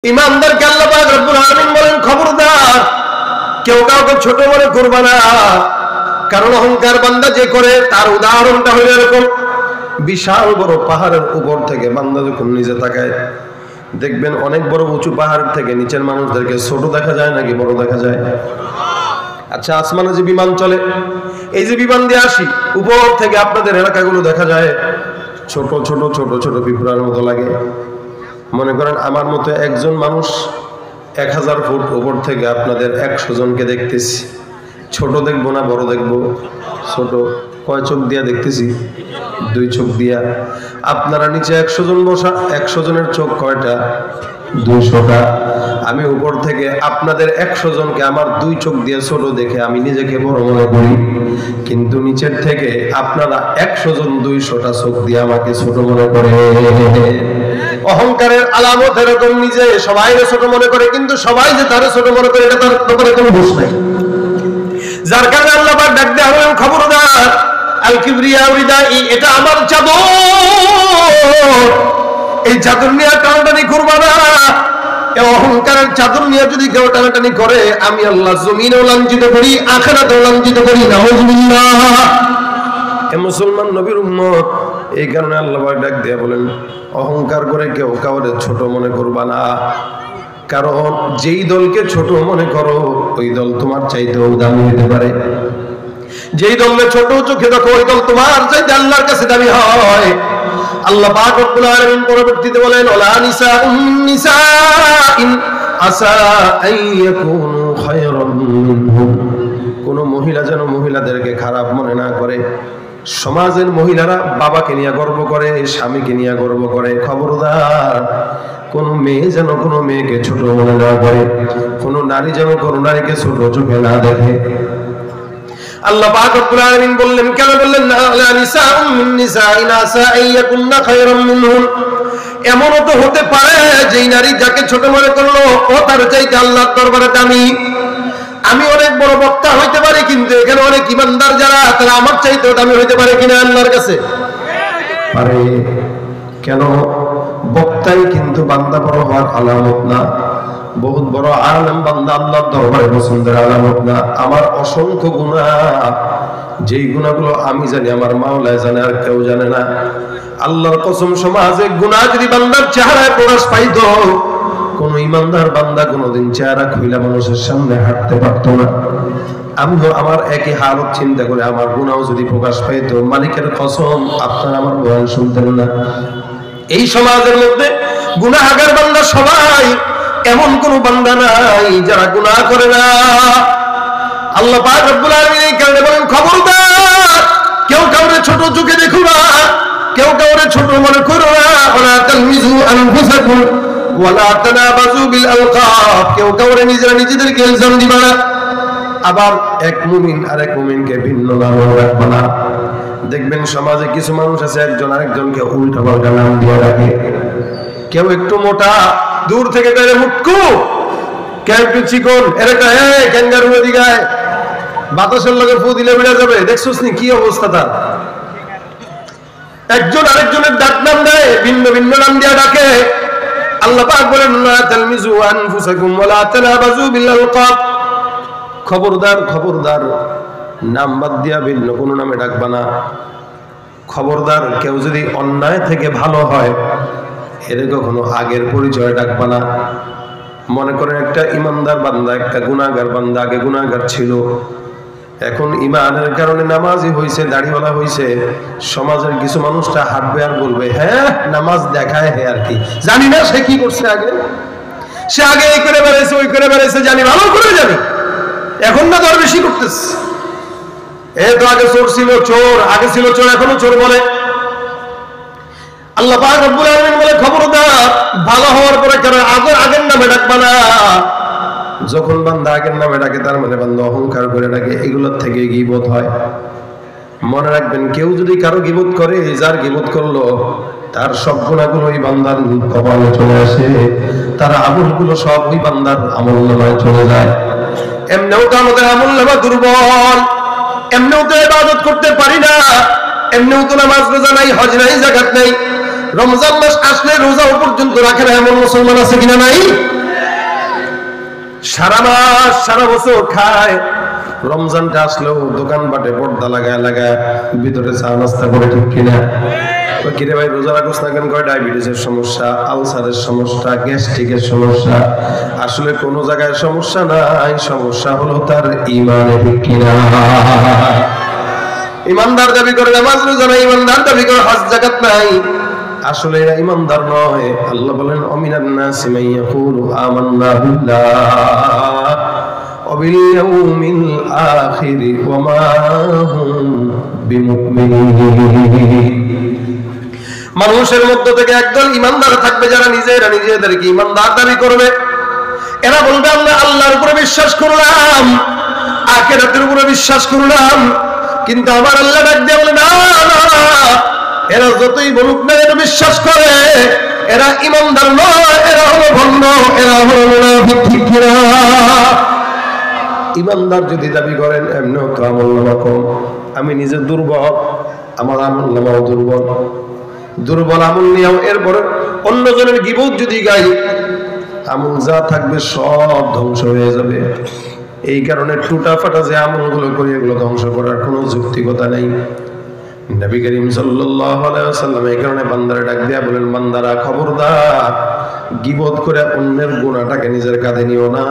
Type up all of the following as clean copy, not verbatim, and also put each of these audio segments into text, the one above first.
ইমানদারকে আল্লাহ পাক রব্বুল আলামিন বলেন, খবরদার কেউ কাউকে ছোট মনে করবে না, কারণ অহংকার বান্দা যে করে তার উদাহরণটা হলো এরকম। বিশাল বড় পাহাড়ের উপর থেকে বান্দা যখন নিচে তাকায়, দেখবেন অনেক বড় উঁচু পাহাড় থেকে নিচের মানুষদেরকে ছোট দেখা যায় নাকি বড় দেখা যায়? আচ্ছা, আসমানে যে বিমান চলে, এই যে বিমান দিয়ে আসি, উপর থেকে আপনাদের এলাকাগুলো দেখা যায় ছোট ছোট ছোট ছোট পিঁপড়ার মতো লাগে। মনে করেন আমার মতো একজন মানুষ 1000 ফুট উপর থেকে আপনাদের 100 জনকে দেখতেছি, ছোট দেখবো না বড় দেখবো? ছোট। কয় চোখ দিয়া দেখতেছি? 2 চোখ দিয়া। আপনারা নিচে 100 জন বসা, 100 জনের চোখ কয়টা? 200টা। আমি উপর থেকে আপনাদের 100 জনকে আমার 2 চোখ দিয়ে ছোট দেখে আমি নিজেকে বড় মনে করি, কিন্তু নিচের থেকে আপনারা 100 জন 200টা চোখ দিয়ে আমাকে ছোট মনে করে। অহংকারের আলামত এরকম, নিজে সবাই ছোট মনে করে, কিন্তু সবাই যে তার ছোট মনে করে এটা তার ব্যাপারে কোনো হুঁশ নাই। যার কারণে আল্লাহ পাক ডাক দেয়া হলেন, খবরদার, আল কিবরিয়া রিদাই, এটা আমার চাদর, এই চাদর নিয়ে টানাটানি করবা না। এই অহংকারের চাদর নিয়ে যদি কেউ টানাটানি করে, আমি আল্লাহ জমিনেও লাঞ্ছিত করি, আখিরাতেও লাঞ্ছিত করি। নাউজুবিল্লাহ। এ মুসলমান নবীর উম্মত, এই কারণে আল্লাহ পাক ডাক দিয়া বলেন, অহংকার করে কেউ কাউকে ছোট মনে করবা না, কারণ যেই দলকে ছোট মনে করো ওই দল তোমার চাইতেও দামি হতে পারে। যেই দলকে ছোট চোখে দেখো ওই দল তোমার চাইতে আল্লাহর কাছে দামি হয়। আল্লাহ পাক রব্বুল আলামিন পরবর্তীতে বলেন, ওয়ালা নিসাউন নিসাইন আসা আইয়াকুনু খায়রাম মিনহুম। কোন মহিলা যেন মহিলাদেরকে খারাপ মনে না করে। সমাজের মহিলারা বাবাকে নিয়ে গর্ব করে, স্বামীকে নিয়ে গর্ব করে। খবরদার, কোন মেয়ে যেন কোনো মেয়েকে ছোট মনে না করে, কোন নারী যেন কোনো নারীকে ছোট চোখে না দেখে। আল্লাহ পাক রব্বুল আলামিন বললেন, কেন বললেন না? লা নিসাউন মিন নিসাইন আসা আইয়াকুননা খায়রাম মিনহুন। এমনও তো হতে পারে যেই নারী যাকে ছোট মনে করলো ও তার চাইতে আল্লাহর দরবারে দামি। আমি অনেক বড় বক্তা হইতে পারি, কিন্তু এখানে অনেক ইমানদার যারা, তারা আমার চাইতেও দামি হইতে পারে কিনা আল্লাহর কাছে? পারে। কেন? বক্তাই কিন্তু বান্দা বড় হওয়ার আলামত না। বহুত বড় আলেম বান্দা আল্লাহর দরবারে পছন্দের আলামত না। আমার অসংখ্য গুনাহ, যেই গুনাহগুলো আমি জানি, আমার মাওলা জানে, আর কেউ জানে না। আল্লাহর কসম, সমাজে গুনাহ যদি বান্দার চেহারায় প্রকাশ পাইতো, কোন ইমানদার বান্দা কোনদিন চেহারা খুইলা মানুষের সামনে হাঁটতে পারত না। আমিও আমার একই হালত চিন্তা করে, আমার গুনাহ যদি প্রকাশ পাইতো, মালিকের কসম আপনারা আমার বয়ান শুনতেন না। এই সমাজের মধ্যে গুনাহগার বান্দা সবাই, এমন কোন বান্দা নাই যারা গুনাহ করে না। আল্লাহ পাক রব্বুল আলামিন এই কারণে বলেন, খবরদার, কেউ কাউরে ছোট চোখে দেখো না, কেউ কাউরে ছোট মনে করো না। ওয়ালা তালমিজু আনফুসাকুম ওয়ালা তানাবাজু বিল আলকাব। কেউ কাউরে নিজেরা নিজেদেরকে ইলজাম দিবা না। আবার এক মুমিন আরেক মুমিনকে ভিন্ন নাম রাখবা না। দেখবেন সমাজে কিছু মানুষ আছে, একজন আরেকজনকে উল্টা পাল্টা নাম দিয়ে রাখে। কেউ একটু মোটা, দূর থেকে তারে মুটকু, কেউ একটু চিকন, এরকম ক্যাঙ্গারু দিগায় বাতাসের লগে ফু দিলে বেড়ে যাবে। দেখছস নি কি অবস্থা তার? একজন আরেকজনের ডাক নাম দেয়, ভিন্ন ভিন্ন নাম দিয়ে ডাকে। আল্লাহ পাক বলেন, লা তালমিজু আনফুসাকুম ওয়া লা তানাবাজু বিল আলকাব। খবরদার, খবরদার, নাম বাদ দিয়া ভিন্ন কোনো নামে ডাকবা না। খবরদার, কেউ যদি অন্যায় থেকে ভালো হয়, এর কখনো আগের পরিচয় ডাকবা না। মনে করেন একটা ইমানদার বান্দা, একটা গুনাহগার বান্দা আগে গুনাহগার ছিল, এখন ইমানের কারণে নামাজি হইছে, দাড়িওয়ালা হইছে। সমাজের কিছু মানুষটা হাঁটবে আর বলবে, হ্যাঁ নামাজ দেখায়, হ্যাঁ আর কি, জানি না সে কি করছে আগে, সে আগে এই করে বেড়াইছে ওই করে বেড়াইছে, জানি, ভালো করে জানি, এখন না দর বেশি করতেছে। এ তো আগে চোর ছিল, চোর আগে ছিল চোর, এখনো চোর বলে। আল্লাহ পাক রব্বুল আলামিন বলে, খবরদার, ভালো হওয়ার পরে কেন আগের নামে ডাকবা না। যখন বান্দা আগের নামে ডাকে, তার মানে বান্দা অহংকার করে ডাকে। এগুলোর থেকে গীবত হয়। মনে রাখবেন, কেউ যদি কারো গীবত করে, যার গীবত করলো তার সব গুনাহগুলো ওই বান্দার কপালে চলে আসে, তার আমলগুলো সব ওই বান্দার আমলনামায় চলে যায়। এমনিও তো আমাদের আমলনামা দুর্বল, এমনিও তো ইবাদত করতে পারি না, এমনিও তো নামাজ রোজা নাই, হজ নাই, যাকাত নাই, রমজান মাস আসলে রোজা পর্যন্ত রাখে না এমন মুসলমান আছে কিনা নাই? সারা মাস সারা বছর খায়, রমজানটা আসলেও দোকানপাটে পর্দা লাগায় লাগায় ভিতরে চা নাস্তা করে, ঠিক কিনা? কিরে ভাই রোজা রাখোস না কেন? কয় ডায়াবেটিসের সমস্যা, আলসারের সমস্যা, গ্যাস্ট্রিকের সমস্যা। আসলে কোন জায়গায় সমস্যা নাই, সমস্যা হলো তার ঈমানে, ঠিক কিনা? ইমানদার দাবি করে নামাজ রোজা নাই, ইমানদার দাবি করে হজ যাকাত নাই, আসলে এরা ইমানদার নয়। আল্লাহ বলেন অমিনান নাসি মান ইয়াকুলু আমান্না বিল্লাহ ওয়া বিল ইয়াউমিল আখির ওয়া মা হুম বিমুমিনিন। মানুষের মধ্য থেকে একদল ইমানদার থাকবে যারা নিজেদেরকে ইমানদার দাবি করবে। এরা বলবে আমরা আল্লাহর উপরে বিশ্বাস করলাম, আখিরাতের উপরে বিশ্বাস করলাম, কিন্তু আমার আল্লাহ ডাক দিয়ে বলে না, এরা যতই বলুক না এরা বিশ্বাস করে, এরা ইমানদার নয়, এরা হলো ভণ্ড, এরা হলো মুনাফিক, ঠিক কিনা? ইমানদার যদি দাবি করেন এমনিও তো আমলনামা কম, আমি নিজে দুর্বল, আমার আমলনামাও দুর্বল, দুর্বল আমল নিয়েও এরপরে অন্যজনের গীবত যদি গাই, আমল যা থাকবে সব ধ্বংস হয়ে যাবে। এই কারণে টুটা ফাটা যে আমলগুলো করি এগুলো ধ্বংস করার কোনো যৌক্তিকতা নেই। নবী করিম সাল্লাল্লাহু আলাইহি ওয়াসাল্লাম এই কারণে বান্দারে ডাক দিয়া বলেন, বান্দারা খবরদার গীবত করে অন্যের গুনাহটাকে নিজের কাঁধে নিও না,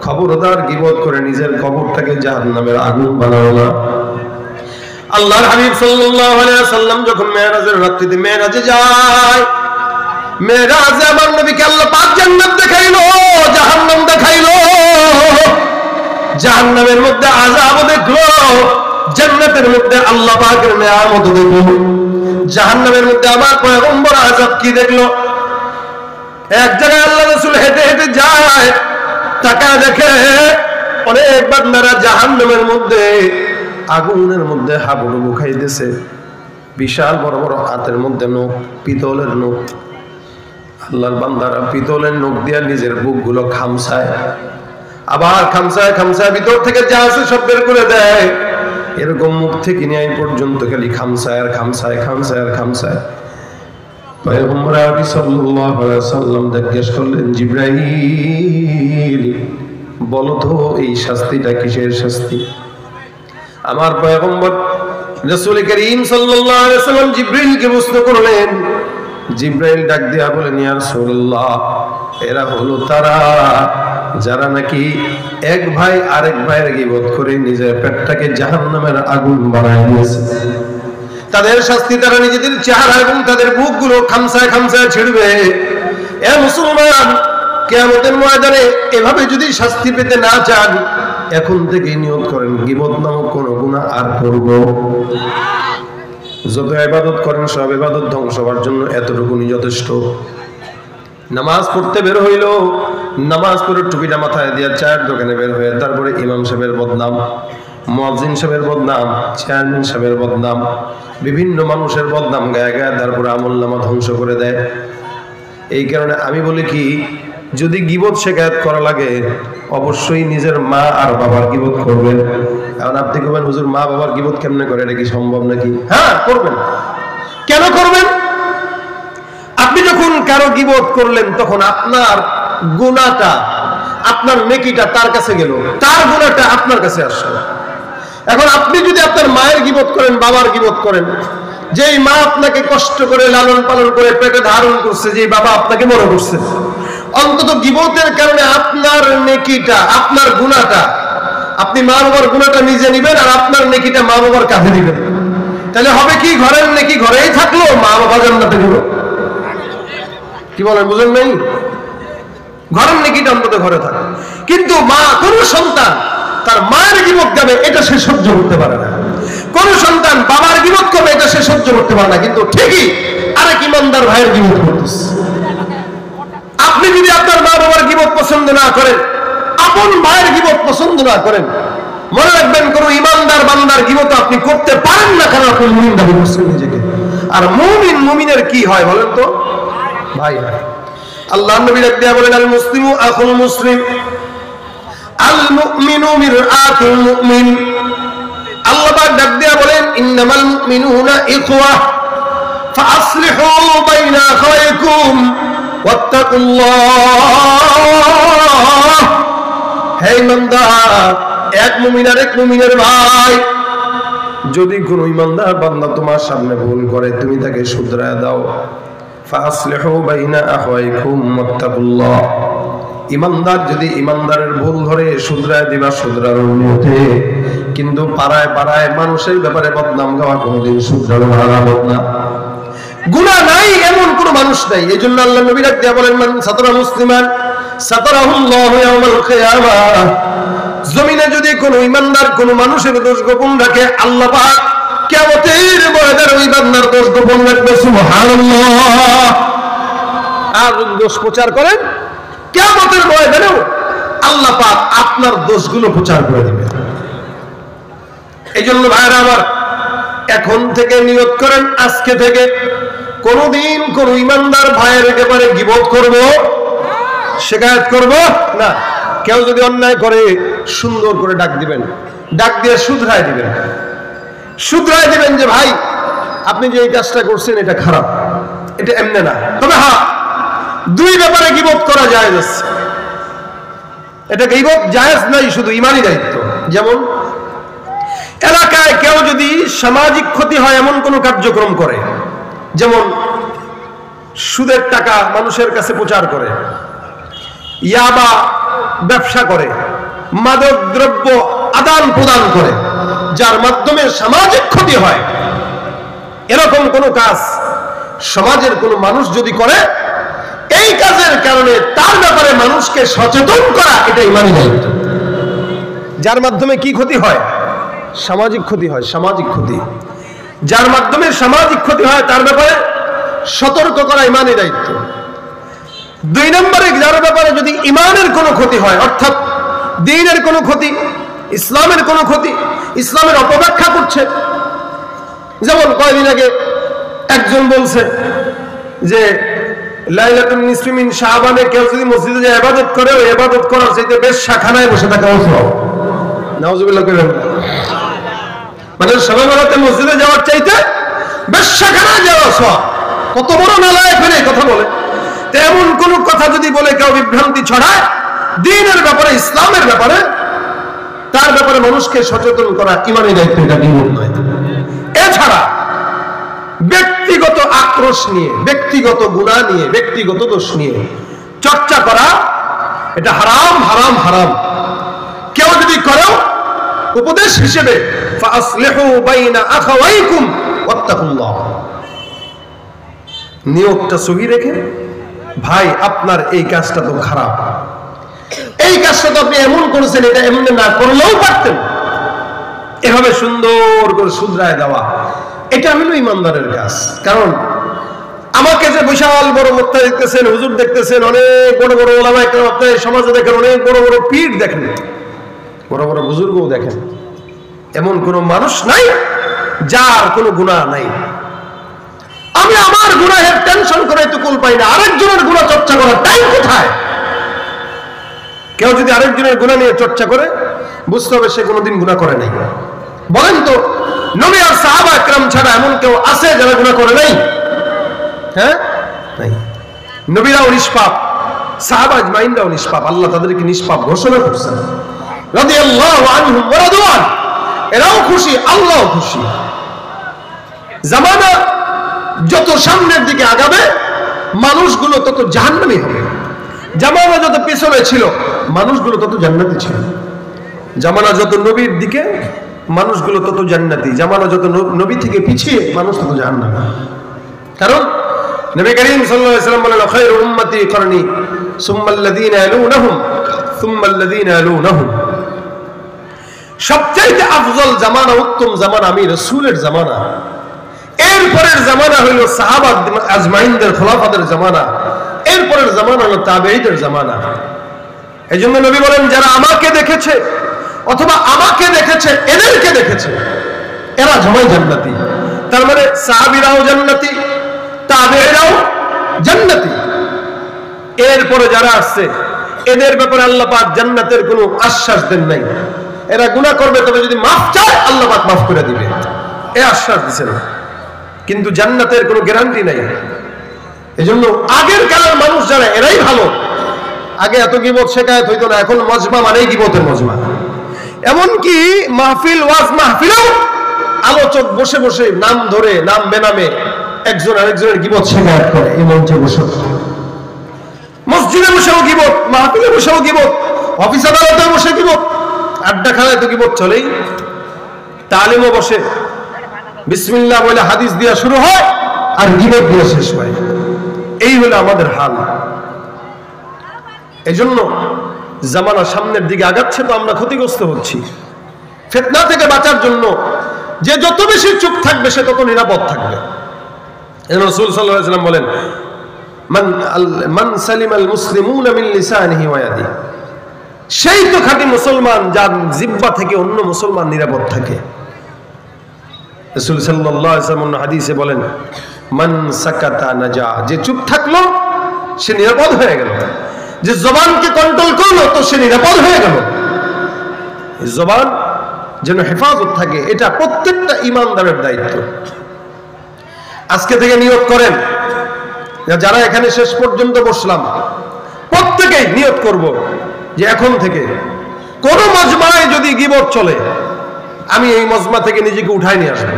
খবরদার গীবত করে নিজের কবরটাকে জাহান্নামের আগুন বানাও না। আল্লাহর হাবিব সাল্লাল্লাহু আলাইহি ওয়াসাল্লাম যখন মেরাজের রাত্রিতে মেরাজে যায়, মেরাজে আমার নবীকে আল্লাহ পাক জান্নাত দেখাইলো, জাহান্নাম দেখাইলো, জাহান্নামের মধ্যে আযাব দেখলো, জান্নাতের মধ্যে আল্লাহ পাকের নিয়ামত দেখলো, জাহান্নামের মধ্যে আমার পয়গম্বর আযাব কি দেখলো। এক জায়গায় আল্লাহ রাসূল হেঁটে হেঁটে যায়, তাকায় দেখে অনেক বান্দারা জাহান্নামের মধ্যে আগুনের মধ্যে হাবুডুবু খাইতেছে, বিশাল বড় বড় হাতের মধ্যে নখ, পিতলের নখ। আল্লাহর বান্দারা পিতলের নখ দিয়ে নিজের বুকগুলো খামসায়, আবার খামসায় খামসায় ভিতর থেকে যা আছে সব বের করে দেয়। এরকম মুখ থেকে নিয়ে এই পর্যন্ত খালি খামসায় আর খামসায়, খামসায় আর খামসায়। পয়গম্বর আরবি সাল্লাল্লাহু আলাইহি ওয়াসাল্লাম জিজ্ঞেস করলেন, জিবরাইল বলো তো এই শাস্তিটা কিসের শাস্তি? আমার পয়গম্বর রাসূল করিম সাল্লাল্লাহু আলাইহি ওয়াসাল্লাম জিবরাইলকে প্রশ্ন করলেন। জিবরাইল ডাক দিয়া বলেন, ইয়া রাসূলুল্লাহ, এরা হলো তারা যারা নাকি এক ভাই আরেক ভাইয়ের গীবত করে নিজের পেটটাকে জাহান্নামের আগুন বানায় দিয়েছে। তাদের শাস্তি তারা নিজেদের চেহারা এবং তাদের বুকগুলো খামসায় খামসায় ছিড়বে। এ মুসলমান, কিয়ামতের ময়দানে এভাবে যদি শাস্তি পেতে না চান, এখন থেকে নিয়ত করেন গীবত নামক কোন গুনাহ আর করব না। যত ইবাদত করেন সব ইবাদত ধ্বংস হওয়ার জন্য এতটুকুনি যথেষ্ট। নামাজ পড়তে বের হইল, নামাজ পড়ে টুপিটা মাথায় দিয়ে চায়ের দোকানে বের হয়ে তারপরে ইমাম সাহেবের বদনাম, মুয়াজ্জিন সাহেবের বদনাম, চেয়ারম্যান সাহেবের বদনাম, বিভিন্ন মানুষের বদনাম গায়ে গায়ে তারপরে আমলনামা ধ্বংস করে দেয়। এই কারণে আমি বলি কি, যদি গীবত শিকায়ত করা লাগে অবশ্যই নিজের মা আর বাবার গীবত করবেন। এখন আপনি করবেন হুজুর মা বাবার গীবত কেমনে করে, এটা কি সম্ভব নাকি? হ্যাঁ করবেন। কেন করবেন? আপনি যখন কারো গীবত করলেন তখন আপনার গুনাহটা, আপনার নেকিটা তার কাছে গেল, তার গুনাহটা আপনার কাছে আসলো। এখন আপনি যদি আপনার মায়ের গীবত করেন, বাবার গীবত করেন, যেই মা আপনাকে কষ্ট করে লালন পালন করে পেটে ধারণ করছে, যেই বাবা আপনাকে বড় করছে, অন্তত গীবতের কারণে আপনার নেকিটা, আপনার গুনাহটা, আপনি মা বাবার গুনাহটা নিজে নিবেন আর আপনার নেকিটা মা বাবার কাঁধে দিবেন। তাহলে হবে কি, ঘরের নেকি ঘরেই থাকলো, মা বাবা জান্নাতে গেল। কি বলেন, বুঝেন নাই? ঘরের নেকিটা অন্তত ঘরে থাকে। কিন্তু মা, কোন সন্তান তার মায়ের গীবত গাবে এটা সে সহ্য করতে পারে না, কোন সন্তান বাবার গীবত করবে এটা সে সহ্য করতে পারে না, কিন্তু ঠিকই আরেক ইমানদার ভাইয়ের গীবত করতেছে। আপনি যদি আপনার মা বাবার গীবত পছন্দ না করেন, আপন ভাইয়ের গীবত পছন্দ না করেন, মনে রাখবেন কোন ইমানদার বান্দার গীবত আপনি করতে পারেন না, কারণ আপনি মুমিন দাবি করছেন নিজেকে। আর মুমিন মুমিনের কি হয় বলেন তো? ভাই হয়। আল্লাহর নবী ডাক দিয়া বলেন, আল মুসলিমু আখুল মুসলিম, আল মুমিনু মিরআতুল মুমিন। আল্লাহ পাক ডাক দিয়া বলেন, ইন্নামাল মুমিনুনা ইখওয়া ফাসলিহু বাইনা আখাওয়াইকুম ওয়াত্তাকুল্লাহ। হে ইমানদার, এক মুমিন আর এক মুমিনের ভাই, যদি কোন ইমানদার বান্দা তোমার সামনে ভুল করে তুমি তাকে শুধরায় দাও। ফাসলিহু বাইনা আখাওয়াইকুম ওয়াত্তাকুল্লাহ। ইমানদার যদি ইমানদারের ভুল ধরে শুধরায় দিবা শুধরানোর মধ্যে, কিন্তু পাড়ায় পাড়ায় মানুষের ব্যাপারে বদনাম গাওয়া কোনোদিন শুধরানো হারাম না। গুনাহ নাই এমন কোন মানুষ নাই। এজন্য আল্লাহ নবী ডাক দিয়া বলেন, মান সাতারা মুসলিমান সাতারাহুল্লাহু ইয়াওমাল কিয়ামাহ। জমিনে যদি কোনো ইমানদার কোনো মানুষের দোষ গোপন রাখে, আল্লাহ পাক কিয়ামতের ময়দানে ওই বান্দার দোষ গোপন রাখবে। সুবহানাল্লাহ। আর যদি দোষ প্রচার করেন, কিয়ামতের ময়দানেও আল্লাহ পাক আপনার দোষগুলো প্রচার করে দিবেন। এইজন্য ভাইরা আমার, এখন থেকে নিয়ত করেন, আজকে থেকে কোনদিন কোন ইমানদার ভাইয়ের ব্যাপারে গীবত করব, শিকায়ত করব না। কেউ যদি অন্যায় করে সুন্দর করে ডাক দিবেন, ডাক দিয়ে শুধরায় দিবেন, শুধরায় দিবেন যে ভাই আপনি যে এই কাজটা করছেন এটা খারাপ, এটা এমনি না। তবে হ্যাঁ, দুই ব্যাপারে গীবত করা জায়েজ আছে। এটা গীবত জায়েজ নাই, শুধু ইমানি দায়িত্ব। যেমন এলাকায় কেউ যদি সামাজিক ক্ষতি হয় এমন কোন কার্যক্রম করে, যেমন সুদের টাকা মানুষের কাছে প্রচার করে, ইয়াবা ব্যবসা করে, মাদক দ্রব্য আদান প্রদান করে, যার মাধ্যমে সামাজিক ক্ষতি হয়, এরকম কোন কাজ সমাজের কোন মানুষ যদি করে, এই কাজের কারণে তার ব্যাপারে মানুষকে সচেতন করা, এটা ইমানি দায়িত্ব। যার মাধ্যমে কি ক্ষতি হয়? সামাজিক ক্ষতি হয়। সামাজিক ক্ষতি, যার মাধ্যমে সামাজিক ক্ষতি হয় তার ব্যাপারে সতর্ক করা ইমানি দায়িত্ব। দুই নম্বরে, যার ব্যাপারে যদি ইমানের কোনো ক্ষতি হয়, অর্থাৎ দ্বীনের কোনো ক্ষতি, ইসলামের কোনো ক্ষতি, ইসলামের অপব্যাখ্যা করছে। যেমন কয়েকদিন আগে একজন বলছে যে লাইলাতুন নিসফি মিন শাবানে কেউ যদি মসজিদে যায় ইবাদত করে, ওই ইবাদত করার চাইতে বেশ্যাখানায় বসে থাকা উচিত। নাউজুবিল্লাহ। মানে শবে বরাতে মসজিদে যাওয়ার চাইতে বেশ্যাখানায় যাওয়া সওয়াব। কত বড় নালায়েক হলে কথা বলে। তেমন কোন কথা যদি বলে কেউ বিভ্রান্তি ছড়ায় দ্বীনের ব্যাপারে, ইসলামের ব্যাপারে, তার ব্যাপারে মানুষকে সচেতন করা ইমানি দায়িত্ব, এটা গীবত নয়। এছাড়া ব্যক্তিগত আক্রোশ নিয়ে, ব্যক্তিগত গুনাহ নিয়ে, ব্যক্তিগত দোষ নিয়ে চর্চা করা, এটা হারাম, হারাম, হারাম। কেউ যদি করো, উপদেশ হিসেবে ফাসলিহু বাইনা আখাওয়াইকুম ওয়াত্তাকুল্লাহ। নিয়তটা সহি রেখে, ভাই আপনার এই কাজটা তো খারাপ, এই কাজটা তো আপনি এমন করেছেন, এটা এমনি না করলেও পারতেন, এভাবে সুন্দর করে শুধরায় দেওয়া, এটা হলো ইমানদারের কাজ। কারণ আমাকে যে বিশাল বড় বক্তা দেখতেছেন, হুজুর দেখতেছেন, অনেক বড় বড় ওলামা একরাম আপনার সমাজে দেখেন, অনেক বড় বড় পীর দেখেন, বড় বড় বুজুর্গও দেখেন, এমন কোন মানুষ নাই যার কোনো গুনাহ নাই। আমি আমার গুনাহের টেনশন করে এতকুল পাই না, আরেকজনের গুনাহ চর্চা করার টাইম কোথায়? কেউ যদি আরেকজনের গুনাহ নিয়ে চর্চা করে, বুঝতে হবে সে কোনোদিন গুনাহ করে নাই। বলেন তো, নবী আর সাহাবা একরাম ছাড়া এমন কেউ আছে যারা গুনাহ করে নাই? হ্যাঁ, নাই। নবীরাও নিষ্পাপ, সাহাবা আজমাইনরাও নিষ্পাপ, আল্লাহ তাদেরকে নিষ্পাপ ঘোষণা করছেন। রাদিয়াল্লাহু আনহুম ওয়া রাদওয়ান, এরাও খুশি, আল্লাহও খুশি। জামানা যত সামনের দিকে আগাবে, মানুষগুলো তত জাহান্নামী হবে। জামানা যত পিছনে ছিল, মানুষগুলো তত জান্নাতি ছিল। জামানা যত নবীর দিকে, মানুষগুলো তত জান্নাতি। জামানা যত নবী থেকে পিছিয়ে, মানুষ তত জাহান্নামী। কারণ নবী করিম সাল্লাল্লাহু আলাইহি ওয়াসাল্লাম বলেন, খায়রু উম্মতি করনি সুম্মাল্লাযীনা ইয়ালুনহুম সুম্মাল্লাযীনা ইয়ালুনহুম। সবচেয়ে আফজল জামানা, উত্তম জামানা আমি রাসূলের জামানা। এরপরের জামানা হইল সাহাবা আজমাইনদের, খোলাফাদের জামানা। এরপরের জামানা হলো তাবেঈদের জামানা। এজন্য নবী বলেন, যারা আমাকে দেখেছে অথবা আমাকে দেখেছে, এদেরকে দেখেছে, এরা সবাই জান্নাতি। তার মানে সাহাবীরাও জান্নাতি, তাবেঈরাও জান্নাতি। এরপরে যারা আসছে, এদের ব্যাপারে আল্লাহ পাক জান্নাতের কোনো আশ্বাস দেন নাই। এরা গুনাহ করবে, তবে যদি মাফ চায় আল্লাহ পাক মাফ করে দিবে, এই আশ্বাস দিয়েছেন। কিন্তু জান্নাতের কোনো গ্যারান্টি নাই। এজন্য আগের কালের মানুষ যারা এরাই ভালো। আগে এত গীবত শেখায়ত হইতো না, এখন মজমা মানেই গীবতের মজমা। এমনকি মাহফিল ওয়াজ মাহফিলেও আলোচক বসে বসে নাম ধরে নাম বেনামে একজন আরেকজনের গীবত শেখায়ত করে। এই মঞ্চে বসে, মসজিদে বসেও গীবত, মাহফিলে বসেও গীবত, অফিস আদালতে বসে গীবত, আড্ডা খানায় তো গীবত চলেই। তালিমও বসে, বিসমিল্লাহ বলে হাদিস দিয়া শুরু হয় আর গীবত দিয়ে শেষ হয়। এই হলো আমাদের হাল। এই জন্য জামানা সামনের দিকে আগাচ্ছে, তো আমরা ক্ষতিগ্রস্ত হচ্ছি। ফিতনা থেকে বাঁচার জন্য যে যত বেশি চুপ থাকবে সে তত নিরাপদ থাকবে। রাসূল সাল্লাল্লাহু আলাইহি ওয়াসাল্লাম বলেন, মান সালিমাল মুসলিমুনা মিন লিসানিহি ওয়া ইয়াদিহি, সেই তো খাঁটি মুসলমান যার জিহ্বা থেকে অন্য মুসলমান নিরাপদ থাকে। রাসূল সাল্লাল্লাহু আলাইহি ওয়াসাল্লাম হাদিসে বলেন, মান সাকাতা নাজা, যে চুপ থাকলো সে নিরাপদ হয়ে গেল। যে জবানকে কন্ট্রোল করলো তো সে নিরাপদ হয়ে গেল। জবান যেন হেফাজত থাকে, এটা প্রত্যেকটা ঈমানদারের দায়িত্ব। আজকে থেকে নিয়ত করেন, যারা এখানে শেষ পর্যন্ত বসলাম প্রত্যেকেই নিয়ত করব যে এখন থেকে কোন মজমায় যদি গীবত চলে আমি এই মজমা থেকে নিজেকে উঠাই নিয়ে আসবো।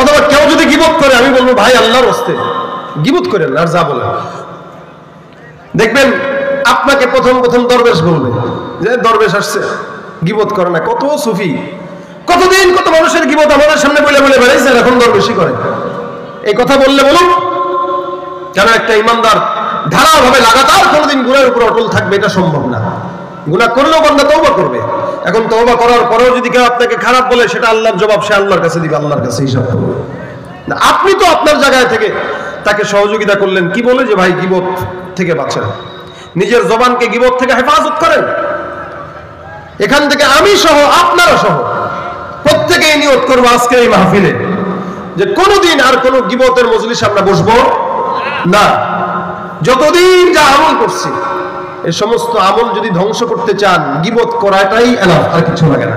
অথবা কেউ যদি গীবত করে আমি বলবো, ভাই আল্লাহর রাস্তে গীবত করেন আর যা বলেন। দেখবেন আপনাকে প্রথম প্রথম দরবেশ বলবে যে দরবেশ আসছে, গীবত করে না। কত সুফি কতদিন কত মানুষের গীবত আমাদের সামনে বলে বলে বেড়াইছে, এখন দরবেশই করে। এই কথা বললে বলুন, কেন একটা ইমানদার ধারাভাবে লাগাতার কোনোদিন গুনাহের উপর অটল থাকবে? এটা সম্ভব না। গুনাহ করলেও বান্দা তওবা করবে। এখন তওবা করার পরেও যদি কেউ আপনাকে খারাপ বলে, সেটা আল্লাহর জবাব সে আল্লাহর কাছে দিবে, আল্লাহর কাছে হিসাব করবে। আপনি তো আপনার জায়গায় থেকে তাকে সহযোগিতা করলেন কি বলে, যে ভাই গীবত থেকে বাঁচেন, নিজের জবানকে গীবত থেকে হেফাজত করেন। এখান থেকে আমি সহ আপনারা সহ প্রত্যেকেই নিয়ত করবো আজকে এই মাহফিলে যে কোনোদিন আর কোনো গীবতের মজলিসে আমরা বসবো না। যতদিন যা আমল করছি এই সমস্ত আমল যদি ধ্বংস করতে চান, গীবত করাটাই এনাফ, আর কিছু লাগে না।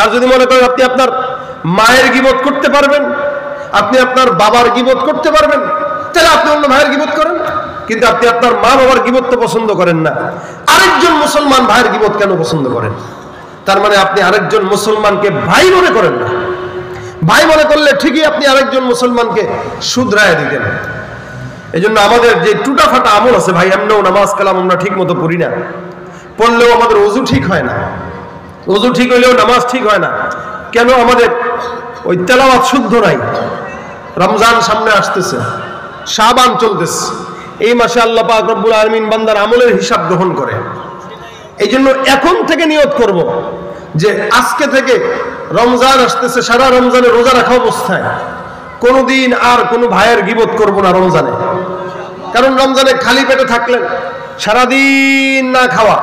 আর যদি মনে করেন আপনি আপনার মায়ের গীবত করতে পারবেন, আপনি আপনার বাবার গীবত করতে পারবেন, তাহলে আপনি অন্য ভাইয়ের গীবত করেন। কিন্তু আপনি আপনার মা বাবার গীবত তো পছন্দ করেন না, আরেকজন মুসলমান ভাইয়ের গীবত কেন পছন্দ করেন? তার মানে আপনি আরেকজন মুসলমানকে ভাই মনে করেন না। ভাই মনে করলে ঠিকই আপনি আরেকজন মুসলমানকে শুধরায় দিতেন। এই জন্য আমাদের যে টুটা ফাটা আমল আছে ভাই, এমনও নামাজ কালাম আমরা ঠিক মতো পড়ি না, পড়লেও আমাদের ওযু ঠিক হয় না, ওযু ঠিক হইলেও নামাজ ঠিক হয় না। কেন? আমাদের ওই তেলাওয়াত শুদ্ধ নাই। রমজান সামনে আসতেছে, শাবান চলতেছে, এই মাসে আল্লাহ পাক রব্বুল আলামিন বান্দার আমলের হিসাব গ্রহণ করে। এই জন্য এখন থেকে নিয়ত করব যে আজকে থেকে রমজান আসতেছে, সারা রমজানে রোজা রাখা অবস্থায় কোনোদিন আর কোনো ভাইয়ের গীবত করব না রমজানে। কারণ রমজানে খালি পেটে থাকলেন, সারাদিন না খাওয়া,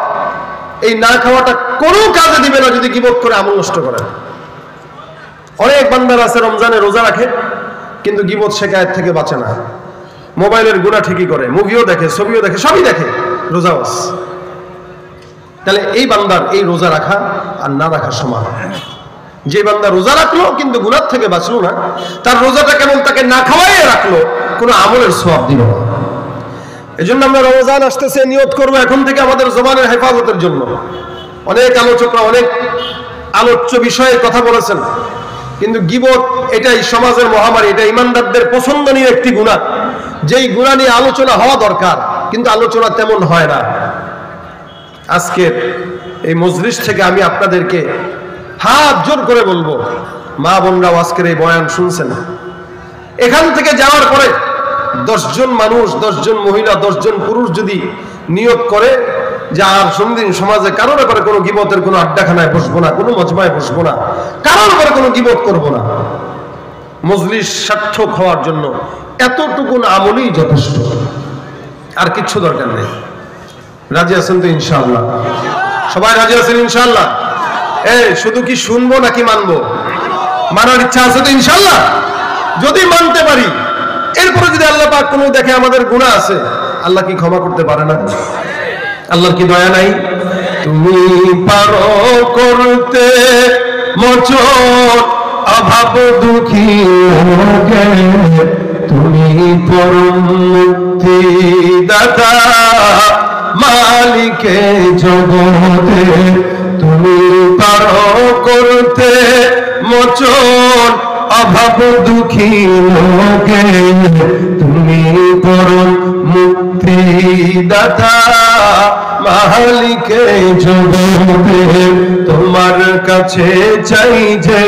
এই না খাওয়াটা কোনো কাজে দিবে না যদি গীবত করে আমল নষ্ট করেন। অনেক বান্দার আছে রমজানে রোজা রাখে কিন্তু গীবত শিকায়েত থেকে বাঁচে না। মোবাইলের গুনাহ ঠিকই করে, মুভিও দেখে, ছবিও দেখে, সবই দেখে, রোজা বাস। তাহলে এই বান্দার এই রোজা রাখা আর না রাখা সমান। যে বান্দা রোজা রাখলো কিন্তু গুনাহ থেকে বাঁচলো না, তার রোজাটা কেমন তাকে না খাওয়াই রাখলো, কোনো আমলের সওয়াব দিল না। এজন্য আমরা রমজান আসতেছে নিয়ত করব এখন থেকে আমাদের জবানের হেফাজতের জন্য। অনেক আলোচকরা অনেক আলোচ্য বিষয়ে কথা বলেছেন, কিন্তু গীবত এটাই সমাজের মহামারী, এটা ইমানদারদের পছন্দনীয় একটি গুনাহ, যেই গুনাহ নিয়ে আলোচনা হওয়া দরকার কিন্তু আলোচনা তেমন হয় না। আজকের এই মজলিস থেকে আমি আপনাদেরকে হাত জোর করে বলবো, মা বোনরাও আজকের এই বয়ান শুনছেন, এখান থেকে যাওয়ার পরে 10 জন মানুষ, 10 জন মহিলা, 10 জন পুরুষ যদি নিয়ত করে যে আর কোনদিন সমাজে কারোর ব্যাপারে কোনো গীবতের কোনো আড্ডাখানায় বসবো না, কোনো মজমায় বসবো না, কারোর ব্যাপারে কোনো গীবত করবো না, মজলিস সার্থক হওয়ার জন্য এতটুকু আমলই যথেষ্ট, আর কিচ্ছু দরকার নেই। রাজি আছেন তো ইনশাআল্লাহ? সবাই রাজি আছেন ইনশাআল্লাহ? শুধু কি শুনবো নাকি মানবো? মানার ইচ্ছা আছে তো ইনশাআল্লাহ? যদি মানতে পারি, এরপরে যদি আল্লাহ পাক কোনো দেখে আমাদের গুনাহ আছে, আল্লাহ কি ক্ষমা করতে পারে না? আল্লাহর কি দয়া নাই? তুমি পারো করতে মোচন অভাব দুঃখী লোকে তুমি পরম মুক্তি দাতা, মালিকে জগতে তুমি পারো করতে মোচন। অভাব দুঃখী লোকে তুমি পরম মুক্তি দাতা, মালিকে জগতে তোমার কাছে চাই যে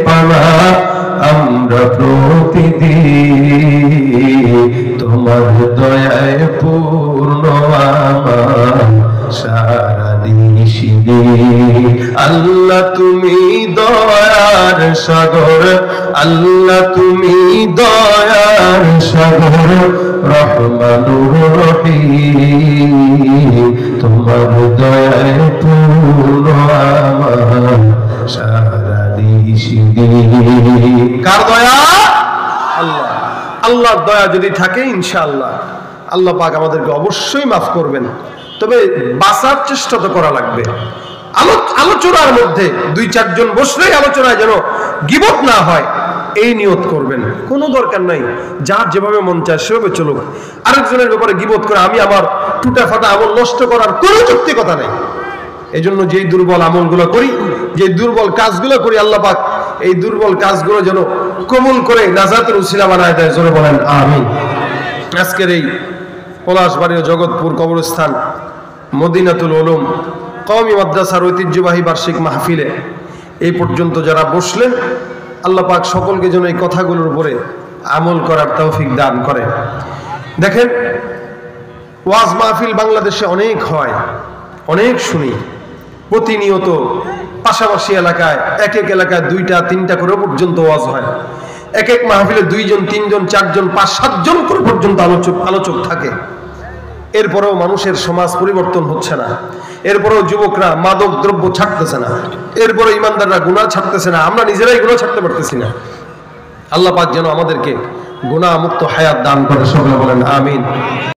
পানা আমরা প্রতিদিন। তোমার দয়ায় পূর্ণ আমার সারা নিশিদি। আল্লাহ তুমি দয়ার সাগর, আল্লাহ তুমি দয়ার সাগর, রহমানুর রহিম। তোমার দয়ায় পূর্ণ আমার সারা নিশিদি। কার দয়া? আল্লাহ। আল্লাহর দয়া যদি থাকে ইনশাআল্লাহ আল্লাহ পাক আমাদেরকে অবশ্যই মাফ করবেন। তবে বাঁচার চেষ্টা তো করা লাগবে। আলোচনার মধ্যে 2-4 জন বসলেই আলোচনায় যেন গীবত না হয় এই নিয়ত করবেন। কোনো দরকার নাই, যার যেভাবে মন চায় সেভাবে চলুক। আরেকজনের ব্যাপারে গীবত করে আমি আমার টুটা ফাটা আমল নষ্ট করার কোনো যৌক্তিকতা নেই। এই জন্য যেই দুর্বল আমলগুলো করি, যে দুর্বল কাজগুলো করি, আল্লাহ পাক এই দুর্বল কাজগুলো যেন কবুল করে নাজাতের উসিলা বানায় দেয়। জোরে বলেন আমিন। আজকের এই পলাশবাড়ি ও জগৎপুর কবরস্থান মদিনাতুল উলুম কওমি মাদ্রাসার ঐতিহ্যবাহী বার্ষিক মাহফিলে এই পর্যন্ত যারা বসলেন, আল্লাহ পাক সকলকে যেন এই কথাগুলোর উপরে আমল করার তৌফিক দান করে। দেখেন, ওয়াজ মাহফিল বাংলাদেশে অনেক হয়, অনেক শুনি প্রতিনিয়ত। পাশাপাশি এলাকায় এক এক এলাকায় 2টা-3টা করে পর্যন্ত ওয়াজ হয়। এক এক মাহফিলে 2 জন 3 জন 4 জন 5-7 জন করে পর্যন্ত আলোচক থাকে। এরপরেও মানুষের সমাজ পরিবর্তন হচ্ছে না। এরপরেও যুবকরা মাদক দ্রব্য ছাড়তেছে না। এরপরে ইমানদাররা গুনাহ ছাড়তেছে না। আমরা নিজেরাই গুনাহ ছাড়তে পারতেছি না। আল্লাহ পাক যেন আমাদেরকে গুনাহ মুক্ত হায়াত দান করে। সকলে বলেন আমিন।